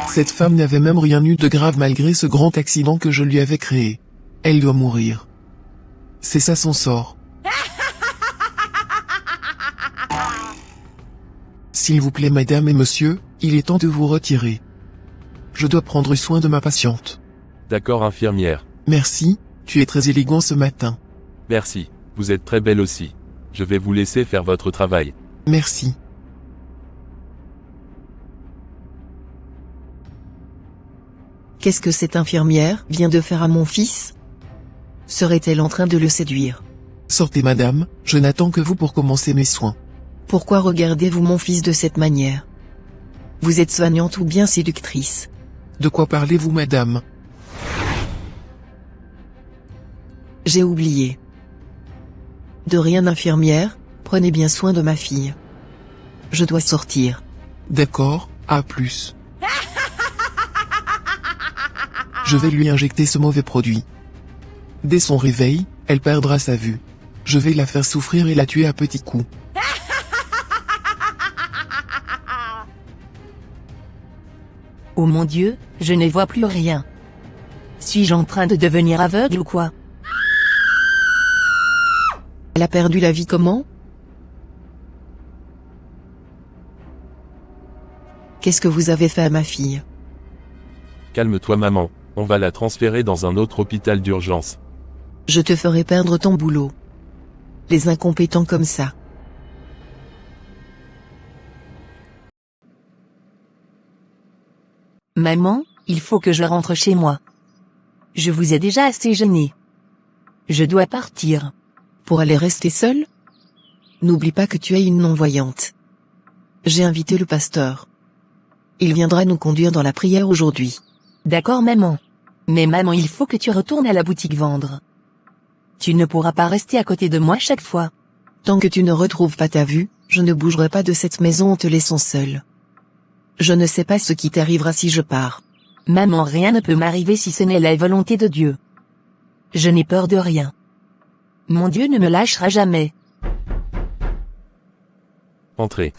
Cette femme n'avait même rien eu de grave malgré ce grand accident que je lui avais créé. Elle doit mourir. C'est ça son sort. S'il vous plaît madame et monsieur, il est temps de vous retirer. Je dois prendre soin de ma patiente. D'accord infirmière. Merci, tu es très élégant ce matin. Merci, vous êtes très belle aussi. Je vais vous laisser faire votre travail. Merci. Qu'est-ce que cette infirmière vient de faire à mon fils? Serait-elle en train de le séduire? Sortez madame, je n'attends que vous pour commencer mes soins. Pourquoi regardez-vous mon fils de cette manière? Vous êtes soignante ou bien séductrice? De quoi parlez-vous madame? J'ai oublié. De rien infirmière, prenez bien soin de ma fille. Je dois sortir. D'accord, à plus. Je vais lui injecter ce mauvais produit. Dès son réveil, elle perdra sa vue. Je vais la faire souffrir et la tuer à petits coups. Oh mon Dieu, je ne vois plus rien. Suis-je en train de devenir aveugle ou quoi? Elle a perdu la vie comment? Qu'est-ce que vous avez fait à ma fille? Calme-toi maman, on va la transférer dans un autre hôpital d'urgence. Je te ferai perdre ton boulot. Les incompétents comme ça. Maman, il faut que je rentre chez moi. Je vous ai déjà assez gêné. Je dois partir. Pour aller rester seule? N'oublie pas que tu es une non-voyante. J'ai invité le pasteur. Il viendra nous conduire dans la prière aujourd'hui. D'accord maman. Mais maman, il faut que tu retournes à la boutique vendre. Tu ne pourras pas rester à côté de moi chaque fois. Tant que tu ne retrouves pas ta vue, je ne bougerai pas de cette maison en te laissant seule. Je ne sais pas ce qui t'arrivera si je pars. Maman, rien ne peut m'arriver si ce n'est la volonté de Dieu. Je n'ai peur de rien. Mon Dieu ne me lâchera jamais. Entrez.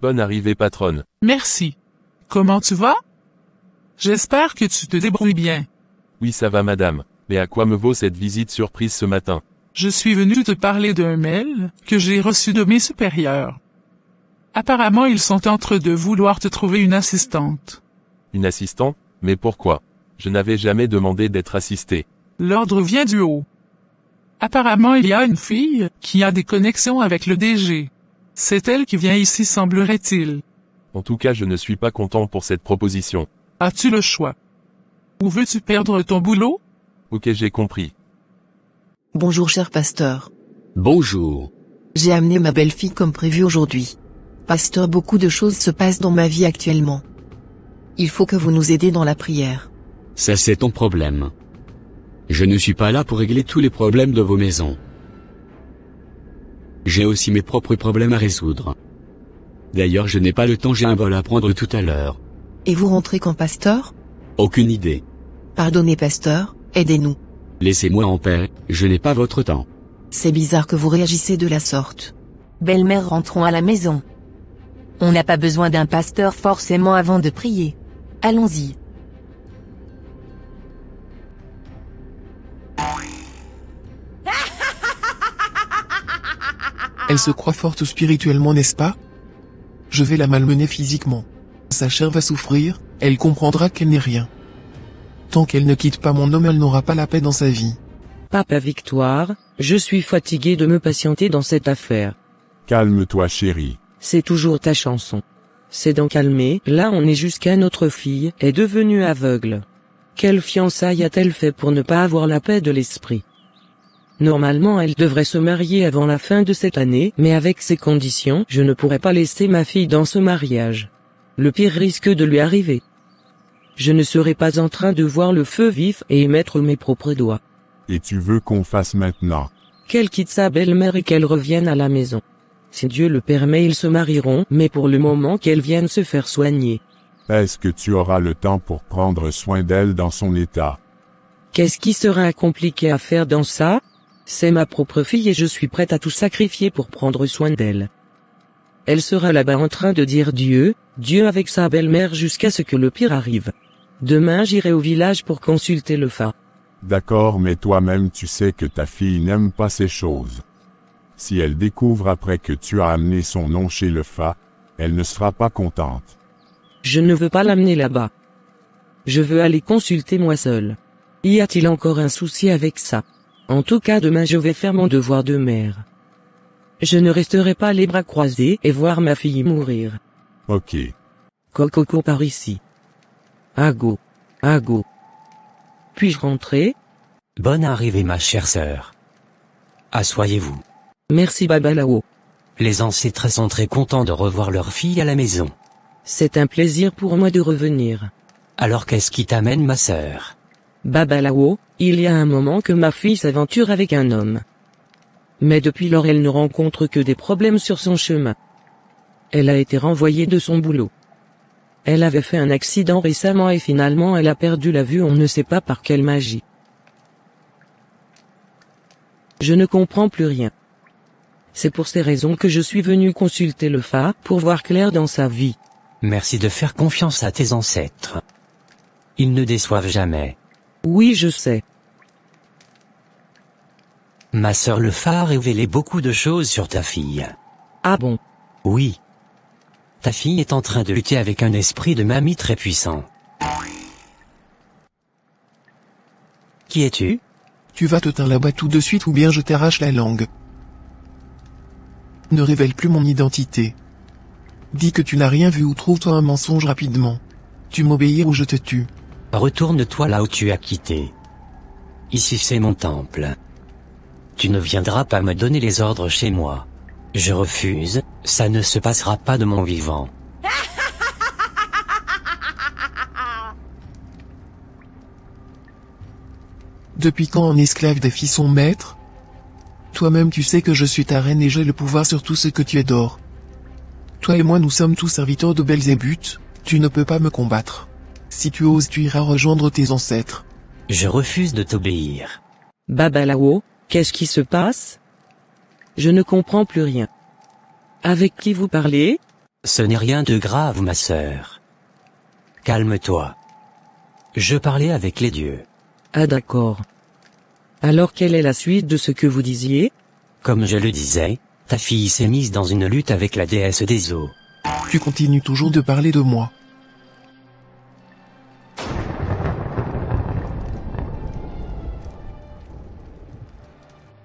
Bonne arrivée patronne. Merci. Comment tu vas? J'espère que tu te débrouilles bien. Oui ça va madame, mais à quoi me vaut cette visite surprise ce matin? Je suis venu te parler d'un mail que j'ai reçu de mes supérieurs. Apparemment ils sont entre de vouloir te trouver une assistante. Une assistante? Mais pourquoi? Je n'avais jamais demandé d'être assisté. L'ordre vient du haut. Apparemment il y a une fille qui a des connexions avec le DG. C'est elle qui vient ici semblerait-il. En tout cas je ne suis pas content pour cette proposition. As-tu le choix? Ou veux-tu perdre ton boulot? Ok j'ai compris. Bonjour cher pasteur. Bonjour. J'ai amené ma belle-fille comme prévu aujourd'hui. Pasteur, beaucoup de choses se passent dans ma vie actuellement. Il faut que vous nous aidiez dans la prière. Ça c'est ton problème. Je ne suis pas là pour régler tous les problèmes de vos maisons. J'ai aussi mes propres problèmes à résoudre. D'ailleurs je n'ai pas le temps, j'ai un vol à prendre tout à l'heure. Et vous rentrez quand pasteur? Aucune idée. Pardonnez pasteur, aidez-nous. Laissez-moi en paix, je n'ai pas votre temps. C'est bizarre que vous réagissez de la sorte. Belle-mère, rentrons à la maison. On n'a pas besoin d'un pasteur forcément avant de prier. Allons-y. Elle se croit forte spirituellement, n'est-ce pas? Je vais la malmener physiquement. Sa chair va souffrir, elle comprendra qu'elle n'est rien. Tant qu'elle ne quitte pas mon homme, elle n'aura pas la paix dans sa vie. Papa Victoire, je suis fatigué de me patienter dans cette affaire. Calme-toi chérie. C'est toujours ta chanson. C'est d'en calmer, là on est jusqu'à notre fille est devenue aveugle. Quelle fiançailles a-t-elle fait pour ne pas avoir la paix de l'esprit? Normalement elle devrait se marier avant la fin de cette année, mais avec ces conditions, je ne pourrais pas laisser ma fille dans ce mariage. Le pire risque de lui arriver. Je ne serai pas en train de voir le feu vif et y mettre mes propres doigts. Et tu veux qu'on fasse maintenant? Qu'elle quitte sa belle-mère et qu'elle revienne à la maison. Si Dieu le permet, ils se marieront, mais pour le moment qu'elle vienne se faire soigner. Est-ce que tu auras le temps pour prendre soin d'elle dans son état? Qu'est-ce qui sera compliqué à faire dans ça? C'est ma propre fille et je suis prête à tout sacrifier pour prendre soin d'elle. Elle sera là-bas en train de dire Dieu, Dieu avec sa belle-mère jusqu'à ce que le pire arrive. Demain j'irai au village pour consulter le Fa. D'accord, mais toi-même tu sais que ta fille n'aime pas ces choses. Si elle découvre après que tu as amené son nom chez le Fa, elle ne sera pas contente. Je ne veux pas l'amener là-bas. Je veux aller consulter moi seul. Y a-t-il encore un souci avec ça? En tout cas demain je vais faire mon devoir de mère. Je ne resterai pas les bras croisés et voir ma fille mourir. Ok. Coco par ici. Ago. Ago. Puis-je rentrer? Bonne arrivée ma chère sœur. Asseyez-vous. Merci Babalao. Les ancêtres sont très contents de revoir leur fille à la maison. C'est un plaisir pour moi de revenir. Alors qu'est-ce qui t'amène ma sœur? Babalao, il y a un moment que ma fille s'aventure avec un homme. Mais depuis lors elle ne rencontre que des problèmes sur son chemin. Elle a été renvoyée de son boulot. Elle avait fait un accident récemment et finalement elle a perdu la vue on ne sait pas par quelle magie. Je ne comprends plus rien. C'est pour ces raisons que je suis venu consulter le Fa pour voir clair dans sa vie. Merci de faire confiance à tes ancêtres. Ils ne déçoivent jamais. Oui je sais. Ma sœur le Fa a révélé beaucoup de choses sur ta fille. Ah bon? Oui. Ta fille est en train de lutter avec un esprit de mamie très puissant. Qui es-tu? Tu vas te taire là-bas tout de suite ou bien je t'arrache la langue. Ne révèle plus mon identité. Dis que tu n'as rien vu ou trouve-toi un mensonge rapidement. Tu m'obéir ou je te tue. Retourne-toi là où tu as quitté. Ici c'est mon temple. Tu ne viendras pas me donner les ordres chez moi. Je refuse, ça ne se passera pas de mon vivant. Depuis quand un esclave défie son maître? Toi-même tu sais que je suis ta reine et j'ai le pouvoir sur tout ce que tu adores. Toi et moi nous sommes tous serviteurs de Belzébuth, tu ne peux pas me combattre. Si tu oses tu iras rejoindre tes ancêtres. Je refuse de t'obéir. Babalao, qu'est-ce qui se passe? Je ne comprends plus rien. Avec qui vous parlez? Ce n'est rien de grave ma sœur. Calme-toi. Je parlais avec les dieux. Ah d'accord. Alors quelle est la suite de ce que vous disiez? Comme je le disais, ta fille s'est mise dans une lutte avec la déesse des eaux. Tu continues toujours de parler de moi.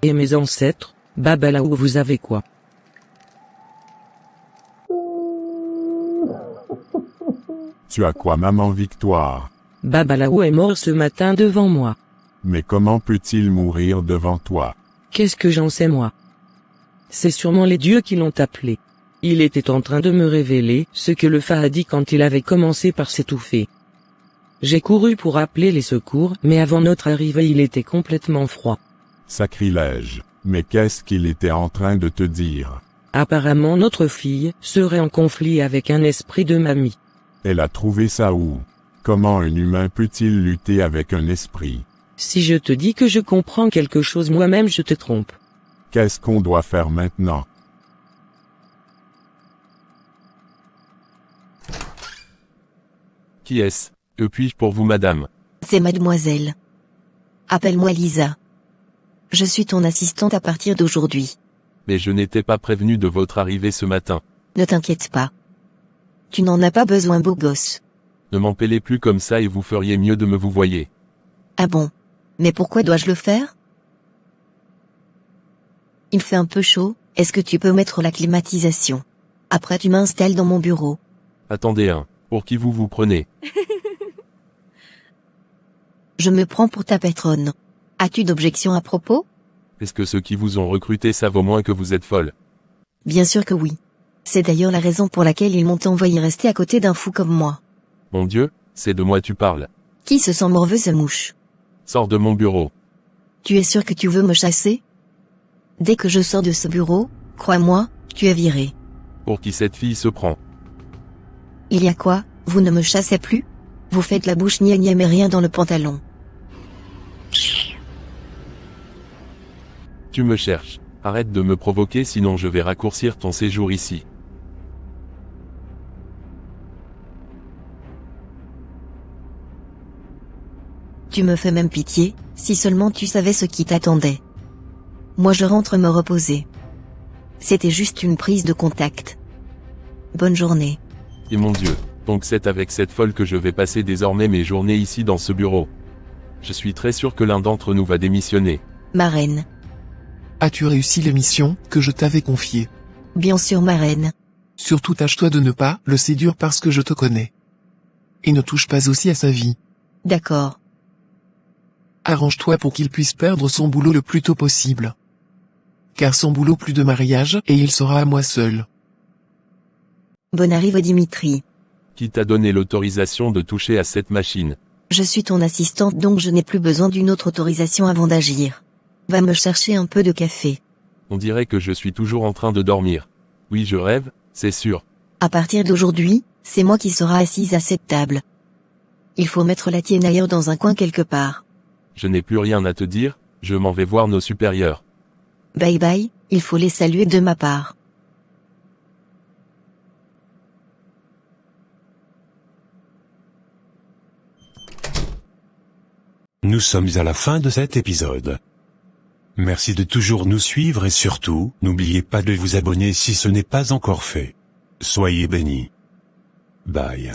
Et mes ancêtres, Babalao vous avez quoi? Tu as quoi maman Victoire? Babalao est mort ce matin devant moi. Mais comment peut-il mourir devant toi? Qu'est-ce que j'en sais moi? C'est sûrement les dieux qui l'ont appelé. Il était en train de me révéler ce que le Fa a dit quand il avait commencé par s'étouffer. J'ai couru pour appeler les secours, mais avant notre arrivée il était complètement froid. Sacrilège. Mais qu'est-ce qu'il était en train de te dire? Apparemment notre fille serait en conflit avec un esprit de mamie. Elle a trouvé ça où? Comment un humain peut-il lutter avec un esprit? Si je te dis que je comprends quelque chose moi-même je te trompe. Qu'est-ce qu'on doit faire maintenant? Qui est-ce? Que puis-je pour vous madame? C'est mademoiselle. Appelle-moi Lisa. Je suis ton assistante à partir d'aujourd'hui. Mais je n'étais pas prévenu de votre arrivée ce matin. Ne t'inquiète pas. Tu n'en as pas besoin beau gosse. Ne m'empêlez plus comme ça et vous feriez mieux de me vous voyer. Ah bon? Mais pourquoi dois-je le faire? Il fait un peu chaud, est-ce que tu peux mettre la climatisation? Après tu m'installes dans mon bureau. Attendez pour qui vous vous prenez? Je me prends pour ta patronne. As-tu d'objections à propos? Est-ce que ceux qui vous ont recruté savent au moins que vous êtes folle? Bien sûr que oui. C'est d'ailleurs la raison pour laquelle ils m'ont envoyé rester à côté d'un fou comme moi. Mon Dieu, c'est de moi tu parles. Qui se sent morveuse mouche? Sors de mon bureau. Tu es sûr que tu veux me chasser? Dès que je sors de ce bureau, crois-moi, tu es viré. Pour qui cette fille se prend? Il y a quoi? Vous ne me chassez plus? Vous faites la bouche gna gna mais rien dans le pantalon. Tu me cherches. Arrête de me provoquer sinon je vais raccourcir ton séjour ici. Tu me fais même pitié, si seulement tu savais ce qui t'attendait. Moi je rentre me reposer. C'était juste une prise de contact. Bonne journée. Et mon Dieu, donc c'est avec cette folle que je vais passer désormais mes journées ici dans ce bureau. Je suis très sûr que l'un d'entre nous va démissionner. Ma reine. As-tu réussi les missions que je t'avais confiées? Bien sûr ma reine. Surtout tâche-toi de ne pas le séduire parce que je te connais. Et ne touche pas aussi à sa vie. D'accord. Arrange-toi pour qu'il puisse perdre son boulot le plus tôt possible. Car sans boulot plus de mariage et il sera à moi seul. Bonne arrive Dimitri. Qui t'a donné l'autorisation de toucher à cette machine? Je suis ton assistante donc je n'ai plus besoin d'une autre autorisation avant d'agir. Va me chercher un peu de café. On dirait que je suis toujours en train de dormir. Oui, je rêve, c'est sûr. À partir d'aujourd'hui, c'est moi qui sera assise à cette table. Il faut mettre la tienne ailleurs dans un coin quelque part. Je n'ai plus rien à te dire, je m'en vais voir nos supérieurs. Bye bye, il faut les saluer de ma part. Nous sommes à la fin de cet épisode. Merci de toujours nous suivre et surtout, n'oubliez pas de vous abonner si ce n'est pas encore fait. Soyez bénis. Bye.